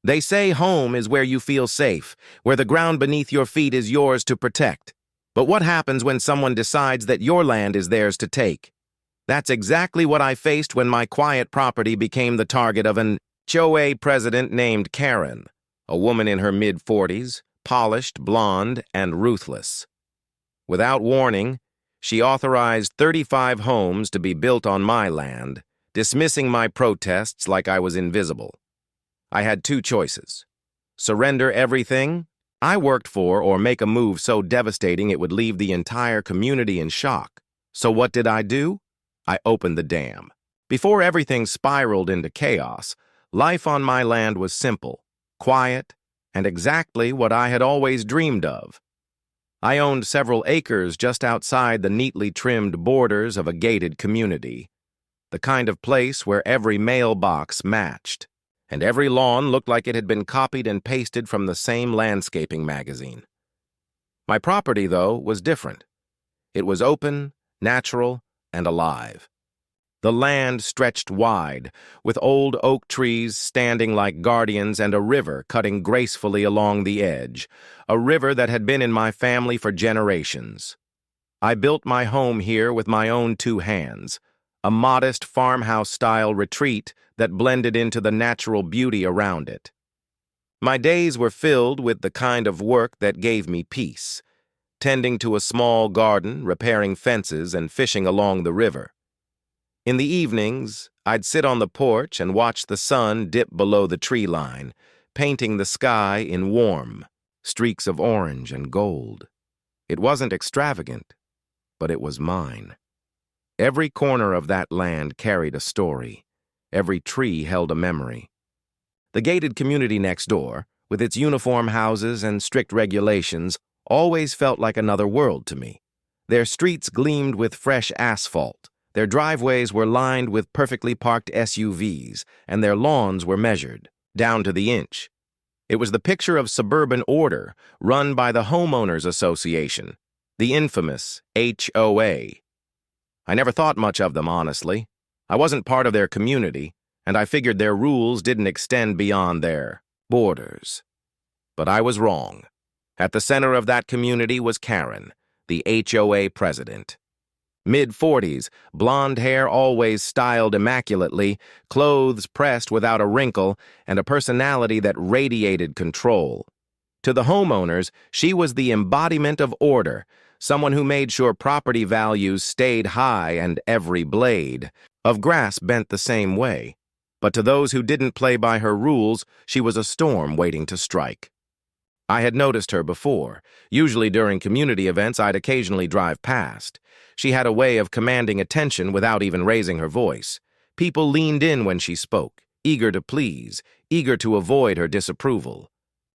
They say home is where you feel safe, where the ground beneath your feet is yours to protect. But what happens when someone decides that your land is theirs to take? That's exactly what I faced when my quiet property became the target of an HOA president named Karen, a woman in her mid-40s, polished, blonde, and ruthless. Without warning, she authorized 35 homes to be built on my land, dismissing my protests like I was invisible. I had two choices: surrender everything I worked for, or make a move so devastating it would leave the entire community in shock. So what did I do? I opened the dam. Before everything spiraled into chaos, life on my land was simple, quiet, and exactly what I had always dreamed of. I owned several acres just outside the neatly trimmed borders of a gated community, the kind of place where every mailbox matched, and every lawn looked like it had been copied and pasted from the same landscaping magazine. My property, though, was different. It was open, natural, and alive. The land stretched wide, with old oak trees standing like guardians and a river cutting gracefully along the edge, a river that had been in my family for generations. I built my home here with my own two hands, a modest farmhouse-style retreat that blended into the natural beauty around it. My days were filled with the kind of work that gave me peace, tending to a small garden, repairing fences, and fishing along the river. In the evenings, I'd sit on the porch and watch the sun dip below the tree line, painting the sky in warm streaks of orange and gold. It wasn't extravagant, but it was mine. Every corner of that land carried a story. Every tree held a memory. The gated community next door, with its uniform houses and strict regulations, always felt like another world to me. Their streets gleamed with fresh asphalt. Their driveways were lined with perfectly parked SUVs, and their lawns were measured, down to the inch. It was the picture of suburban order run by the Homeowners Association, the infamous HOA. I never thought much of them, honestly. I wasn't part of their community, and I figured their rules didn't extend beyond their borders. But I was wrong. At the center of that community was Karen, the HOA president. Mid-40s, blonde hair always styled immaculately, clothes pressed without a wrinkle, and a personality that radiated control. To the homeowners, she was the embodiment of order, someone who made sure property values stayed high and every blade of grass bent the same way. But to those who didn't play by her rules, she was a storm waiting to strike. I had noticed her before. Usually during community events, I'd occasionally drive past. She had a way of commanding attention without even raising her voice. People leaned in when she spoke, eager to please, eager to avoid her disapproval.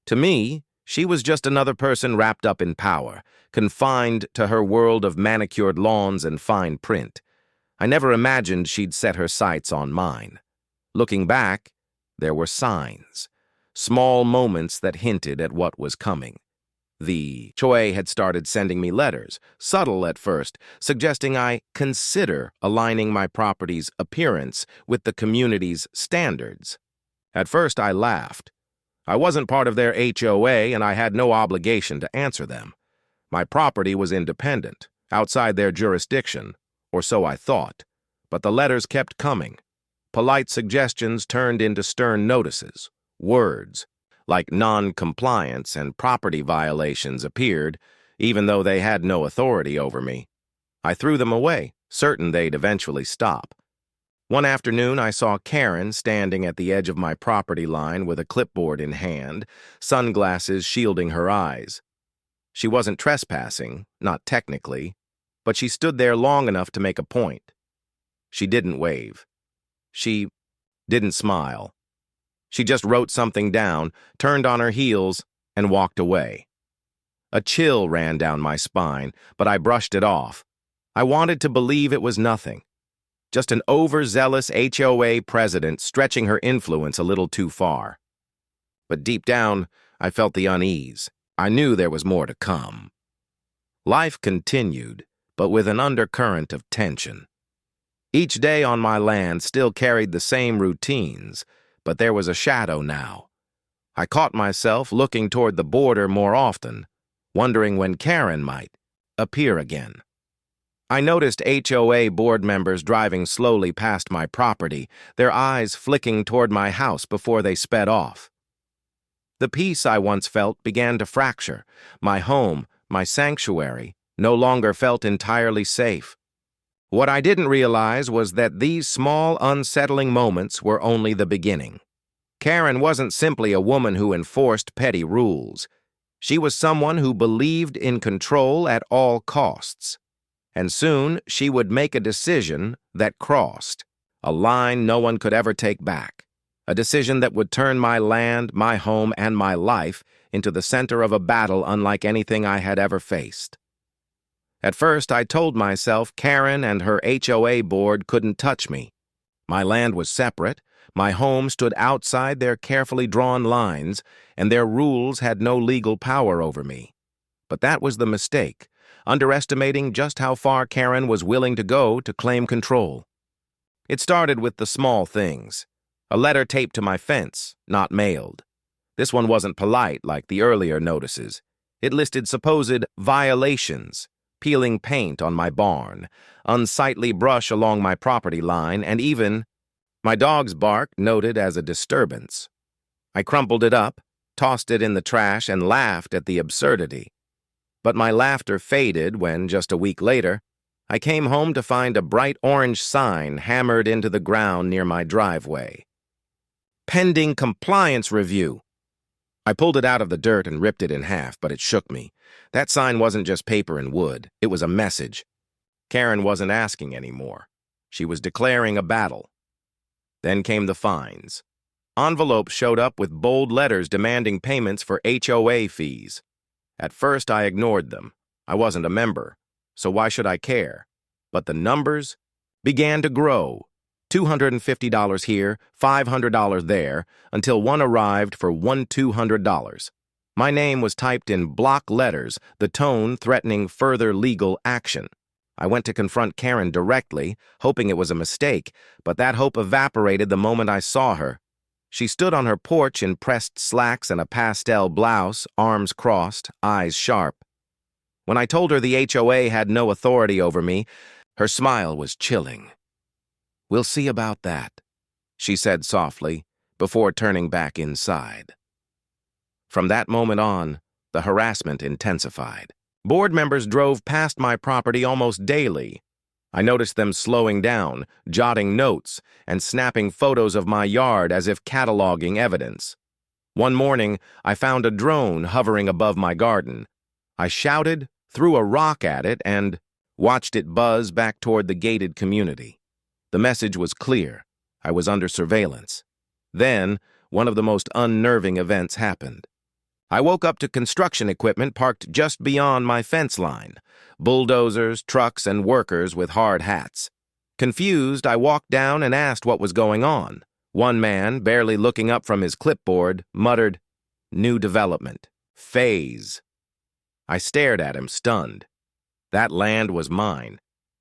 To me, she was just another person wrapped up in power, confined to her world of manicured lawns and fine print. I never imagined she'd set her sights on mine. Looking back, there were signs. Small moments that hinted at what was coming. The HOA had started sending me letters, subtle at first, suggesting I consider aligning my property's appearance with the community's standards. At first, I laughed. I wasn't part of their HOA, and I had no obligation to answer them. My property was independent, outside their jurisdiction, or so I thought. But the letters kept coming. Polite suggestions turned into stern notices. Words, like non-compliance and property violations, appeared, even though they had no authority over me. I threw them away, certain they'd eventually stop. One afternoon, I saw Karen standing at the edge of my property line with a clipboard in hand, sunglasses shielding her eyes. She wasn't trespassing, not technically, but she stood there long enough to make a point. She didn't wave. She didn't smile. She just wrote something down, turned on her heels, and walked away. A chill ran down my spine, but I brushed it off. I wanted to believe it was nothing. Just an overzealous HOA president stretching her influence a little too far. But deep down, I felt the unease. I knew there was more to come. Life continued, but with an undercurrent of tension. Each day on my land still carried the same routines, but there was a shadow now. I caught myself looking toward the border more often, wondering when Karen might appear again. I noticed HOA board members driving slowly past my property, their eyes flicking toward my house before they sped off. The peace I once felt began to fracture. My home, my sanctuary, no longer felt entirely safe. What I didn't realize was that these small, unsettling moments were only the beginning. Karen wasn't simply a woman who enforced petty rules. She was someone who believed in control at all costs. And soon she would make a decision that crossed, a line no one could ever take back, a decision that would turn my land, my home, and my life into the center of a battle unlike anything I had ever faced. At first, I told myself Karen and her HOA board couldn't touch me. My land was separate, my home stood outside their carefully drawn lines, and their rules had no legal power over me. But that was the mistake, underestimating just how far Karen was willing to go to claim control. It started with the small things. A letter taped to my fence, not mailed. This one wasn't polite like the earlier notices. It listed supposed violations: peeling paint on my barn, unsightly brush along my property line, and even my dog's bark noted as a disturbance. I crumpled it up, tossed it in the trash, and laughed at the absurdity. But my laughter faded when, just a week later, I came home to find a bright orange sign hammered into the ground near my driveway. Pending compliance review. I pulled it out of the dirt and ripped it in half, but it shook me. That sign wasn't just paper and wood. It was a message. Karen wasn't asking anymore. She was declaring a battle. Then came the fines. Envelopes showed up with bold letters demanding payments for HOA fees. At first, I ignored them. I wasn't a member, so why should I care? But the numbers began to grow. $250 here, $500 there, until one arrived for $1,200. My name was typed in block letters, the tone threatening further legal action. I went to confront Karen directly, hoping it was a mistake, but that hope evaporated the moment I saw her. She stood on her porch in pressed slacks and a pastel blouse, arms crossed, eyes sharp. When I told her the HOA had no authority over me, her smile was chilling. "We'll see about that," she said softly, before turning back inside. From that moment on, the harassment intensified. Board members drove past my property almost daily. I noticed them slowing down, jotting notes, and snapping photos of my yard as if cataloging evidence. One morning, I found a drone hovering above my garden. I shouted, threw a rock at it, and watched it buzz back toward the gated community. The message was clear. I was under surveillance. Then, one of the most unnerving events happened. I woke up to construction equipment parked just beyond my fence line. Bulldozers, trucks, and workers with hard hats. Confused, I walked down and asked what was going on. One man, barely looking up from his clipboard, muttered, "New development. Phase." I stared at him, stunned. That land was mine.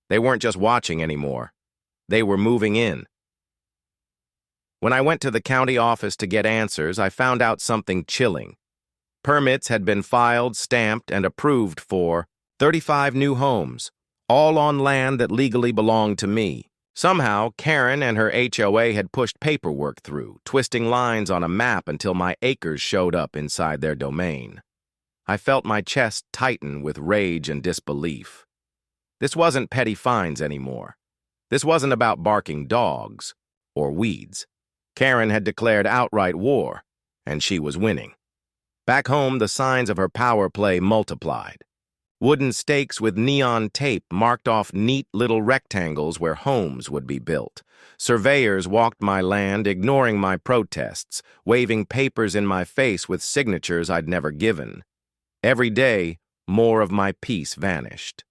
They weren't just watching anymore. They were moving in. When I went to the county office to get answers, I found out something chilling. Permits had been filed, stamped, and approved for 35 new homes, all on land that legally belonged to me. Somehow, Karen and her HOA had pushed paperwork through, twisting lines on a map until my acres showed up inside their domain. I felt my chest tighten with rage and disbelief. This wasn't petty fines anymore. This wasn't about barking dogs or weeds. Karen had declared outright war, and she was winning. Back home, the signs of her power play multiplied. Wooden stakes with neon tape marked off neat little rectangles where homes would be built. Surveyors walked my land, ignoring my protests, waving papers in my face with signatures I'd never given. Every day, more of my peace vanished.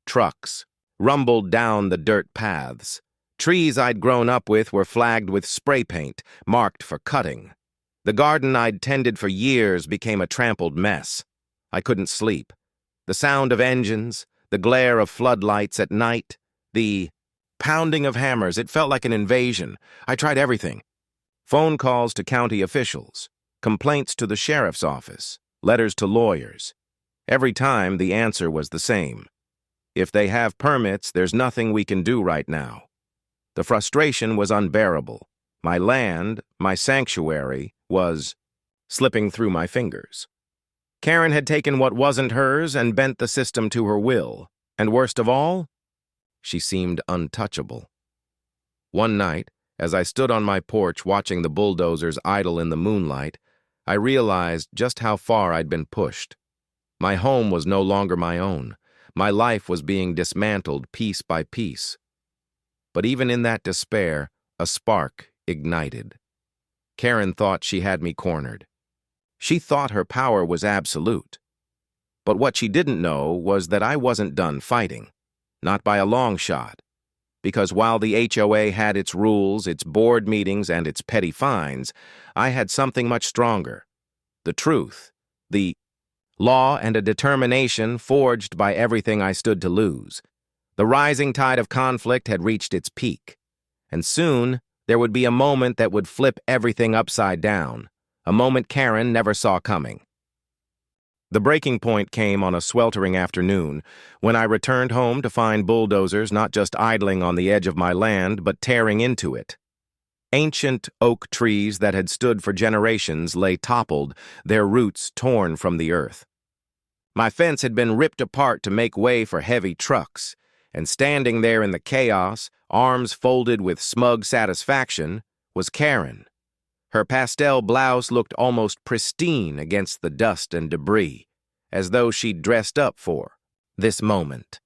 Trucks rumbled down the dirt paths. Trees I'd grown up with were flagged with spray paint, marked for cutting. The garden I'd tended for years became a trampled mess. I couldn't sleep. The sound of engines, the glare of floodlights at night, the pounding of hammers, it felt like an invasion. I tried everything. Phone calls to county officials, complaints to the sheriff's office, letters to lawyers. Every time, the answer was the same. If they have permits, there's nothing we can do right now. The frustration was unbearable. My land, my sanctuary, was slipping through my fingers. Karen had taken what wasn't hers and bent the system to her will. And worst of all, she seemed untouchable. One night, as I stood on my porch watching the bulldozers idle in the moonlight, I realized just how far I'd been pushed. My home was no longer my own. My life was being dismantled piece by piece. But even in that despair, a spark ignited. Karen thought she had me cornered. She thought her power was absolute. But what she didn't know was that I wasn't done fighting. Not by a long shot. Because while the HOA had its rules, its board meetings, and its petty fines, I had something much stronger. The truth. The law and a determination forged by everything I stood to lose. The rising tide of conflict had reached its peak. And soon, there would be a moment that would flip everything upside down. A moment Karen never saw coming. The breaking point came on a sweltering afternoon when I returned home to find bulldozers not just idling on the edge of my land, but tearing into it. Ancient oak trees that had stood for generations lay toppled, their roots torn from the earth. My fence had been ripped apart to make way for heavy trucks, and standing there in the chaos, arms folded with smug satisfaction, was Karen. Her pastel blouse looked almost pristine against the dust and debris, as though she'd dressed up for this moment.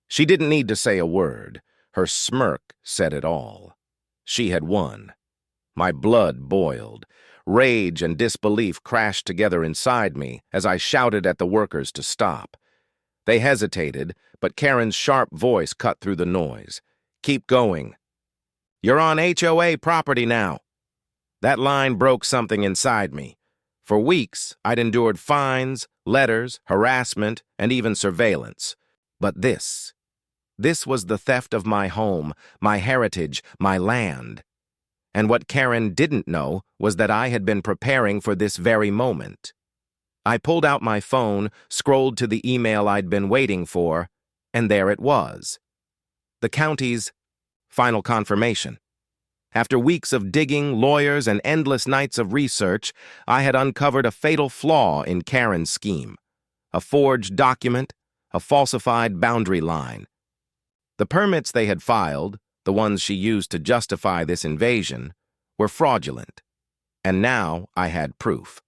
She didn't need to say a word. Her smirk said it all. She had won. My blood boiled. Rage and disbelief crashed together inside me as I shouted at the workers to stop. They hesitated, but Karen's sharp voice cut through the noise. "Keep going. You're on HOA property now." That line broke something inside me. For weeks, I'd endured fines, letters, harassment, and even surveillance. But this was the theft of my home, my heritage, my land. And what Karen didn't know was that I had been preparing for this very moment. I pulled out my phone, scrolled to the email I'd been waiting for, and there it was. The county's final confirmation. After weeks of digging, lawyers, and endless nights of research, I had uncovered a fatal flaw in Karen's scheme. A forged document, a falsified boundary line. The permits they had filed, the ones she used to justify this invasion, were fraudulent. And now I had proof.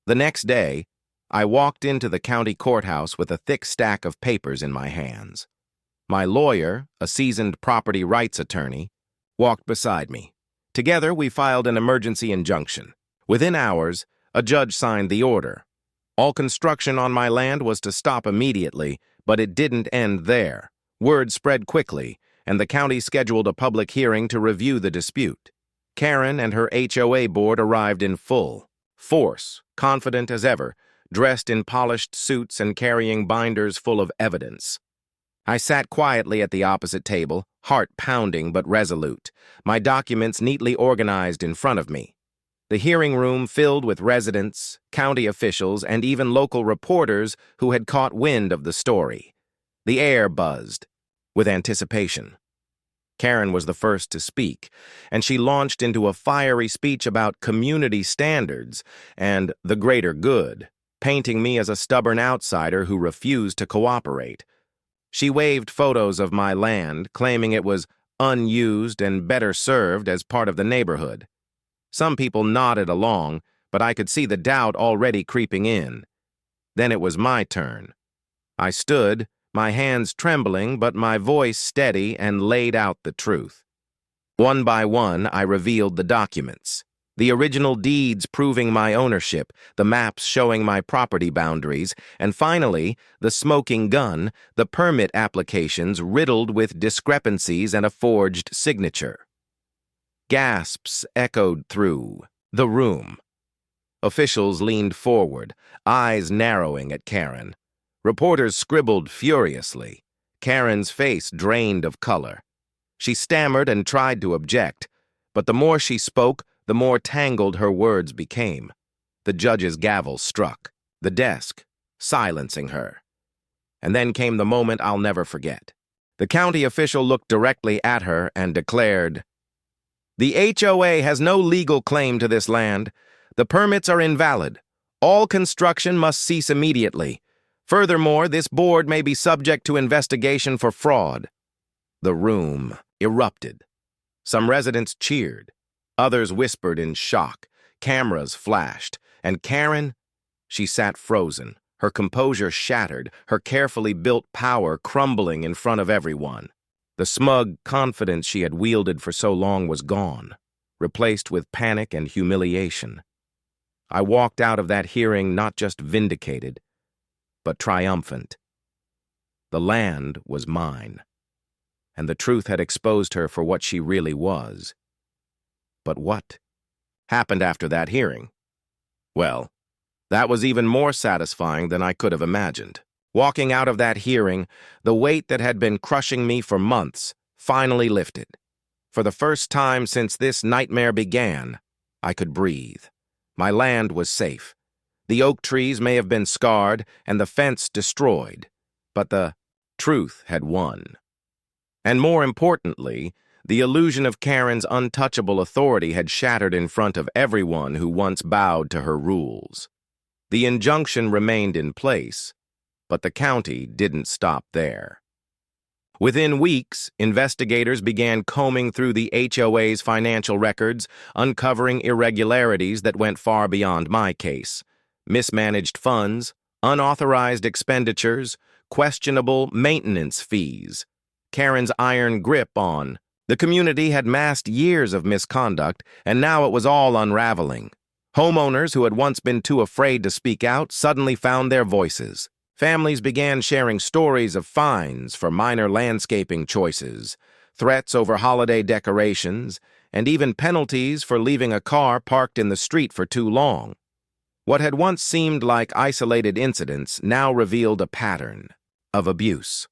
The next day, I walked into the county courthouse with a thick stack of papers in my hands. My lawyer, a seasoned property rights attorney, walked beside me. Together, we filed an emergency injunction. Within hours, a judge signed the order. All construction on my land was to stop immediately, but it didn't end there. Word spread quickly, and the county scheduled a public hearing to review the dispute. Karen and her HOA board arrived in full force, confident as ever, dressed in polished suits and carrying binders full of evidence. I sat quietly at the opposite table, heart pounding but resolute, my documents neatly organized in front of me. The hearing room filled with residents, county officials, and even local reporters who had caught wind of the story. The air buzzed with anticipation. Karen was the first to speak, and she launched into a fiery speech about community standards and the greater good, painting me as a stubborn outsider who refused to cooperate. She waved photos of my land, claiming it was unused and better served as part of the neighborhood. Some people nodded along, but I could see the doubt already creeping in. Then it was my turn. I stood, my hands trembling but my voice steady, and laid out the truth. One by one, I revealed the documents. The original deeds proving my ownership, the maps showing my property boundaries, and finally, the smoking gun, the permit applications riddled with discrepancies and a forged signature. Gasps echoed through the room. Officials leaned forward, eyes narrowing at Karen. Reporters scribbled furiously. Karen's face drained of color. She stammered and tried to object, but the more she spoke, the more tangled her words became. The judge's gavel struck, the desk, silencing her. And then came the moment I'll never forget. The county official looked directly at her and declared, "The HOA has no legal claim to this land. The permits are invalid. All construction must cease immediately. Furthermore, this board may be subject to investigation for fraud." The room erupted. Some residents cheered. Others whispered in shock. Cameras flashed. And Karen? She sat frozen, her composure shattered, her carefully built power crumbling in front of everyone. The smug confidence she had wielded for so long was gone, replaced with panic and humiliation. I walked out of that hearing not just vindicated, but triumphant. The land was mine, and the truth had exposed her for what she really was. But what happened after that hearing? Well, that was even more satisfying than I could have imagined. Walking out of that hearing, the weight that had been crushing me for months finally lifted. For the first time since this nightmare began, I could breathe. My land was safe. The oak trees may have been scarred and the fence destroyed, but the truth had won. And more importantly, the illusion of Karen's untouchable authority had shattered in front of everyone who once bowed to her rules. The injunction remained in place, but the county didn't stop there. Within weeks, investigators began combing through the HOA's financial records, uncovering irregularities that went far beyond my case. Mismanaged funds, unauthorized expenditures, questionable maintenance fees. Karen's iron grip on the community had masked years of misconduct, and now it was all unraveling. Homeowners who had once been too afraid to speak out suddenly found their voices. Families began sharing stories of fines for minor landscaping choices, threats over holiday decorations, and even penalties for leaving a car parked in the street for too long. What had once seemed like isolated incidents now revealed a pattern of abuse.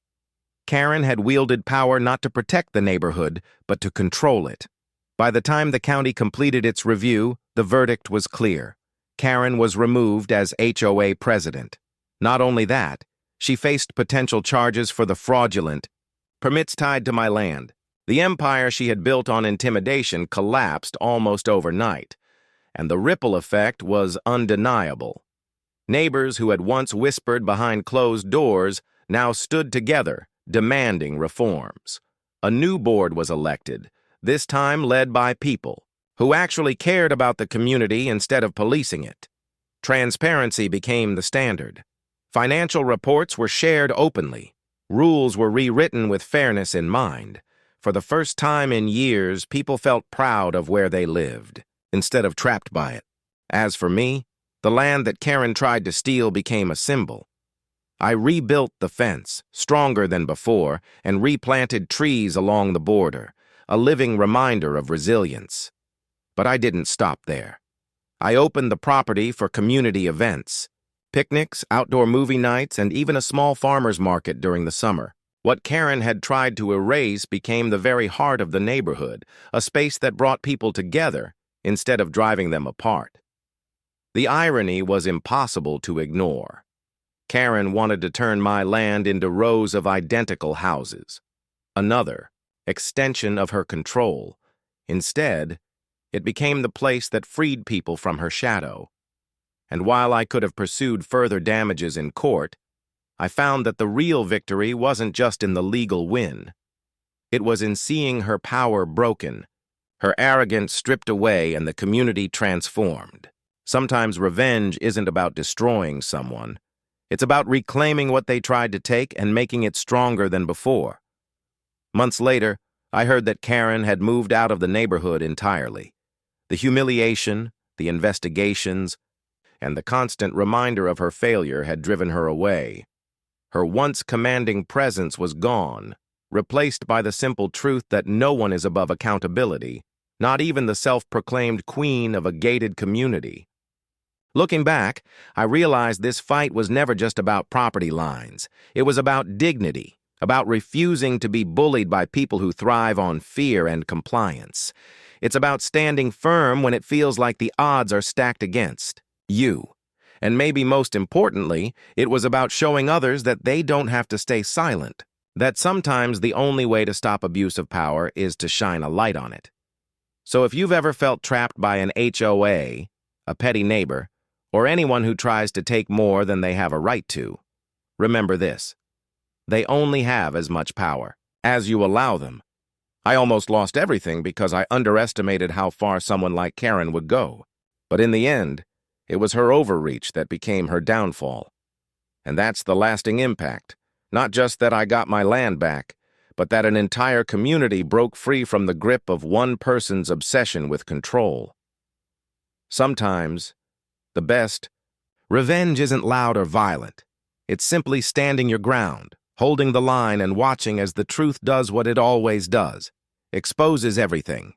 Karen had wielded power not to protect the neighborhood, but to control it. By the time the county completed its review, the verdict was clear. Karen was removed as HOA president. Not only that, she faced potential charges for the fraudulent permits tied to my land. The empire she had built on intimidation collapsed almost overnight, and the ripple effect was undeniable. Neighbors who had once whispered behind closed doors now stood together, demanding reforms. A new board was elected, this time led by people who actually cared about the community instead of policing it. Transparency became the standard. Financial reports were shared openly. Rules were rewritten with fairness in mind. For the first time in years, people felt proud of where they lived, instead of trapped by it. As for me, the land that Karen tried to steal became a symbol. I rebuilt the fence, stronger than before, and replanted trees along the border, a living reminder of resilience. But I didn't stop there. I opened the property for community events, picnics, outdoor movie nights, and even a small farmer's market during the summer. What Karen had tried to erase became the very heart of the neighborhood, a space that brought people together instead of driving them apart. The irony was impossible to ignore. Karen wanted to turn my land into rows of identical houses. Another extension of her control. Instead, it became the place that freed people from her shadow. And while I could have pursued further damages in court, I found that the real victory wasn't just in the legal win. It was in seeing her power broken, her arrogance stripped away, and the community transformed. Sometimes revenge isn't about destroying someone. It's about reclaiming what they tried to take and making it stronger than before. Months later, I heard that Karen had moved out of the neighborhood entirely. The humiliation, the investigations, and the constant reminder of her failure had driven her away. Her once commanding presence was gone, replaced by the simple truth that no one is above accountability, not even the self-proclaimed queen of a gated community. Looking back, I realized this fight was never just about property lines. It was about dignity, about refusing to be bullied by people who thrive on fear and compliance. It's about standing firm when it feels like the odds are stacked against you. And maybe most importantly, it was about showing others that they don't have to stay silent, that sometimes the only way to stop abuse of power is to shine a light on it. So if you've ever felt trapped by an HOA, a petty neighbor, or anyone who tries to take more than they have a right to, remember this: they only have as much power as you allow them. I almost lost everything because I underestimated how far someone like Karen would go. But in the end, it was her overreach that became her downfall. And that's the lasting impact. Not just that I got my land back, but that an entire community broke free from the grip of one person's obsession with control. Sometimes, the best revenge isn't loud or violent. It's simply standing your ground, holding the line and watching as the truth does what it always does: exposes everything.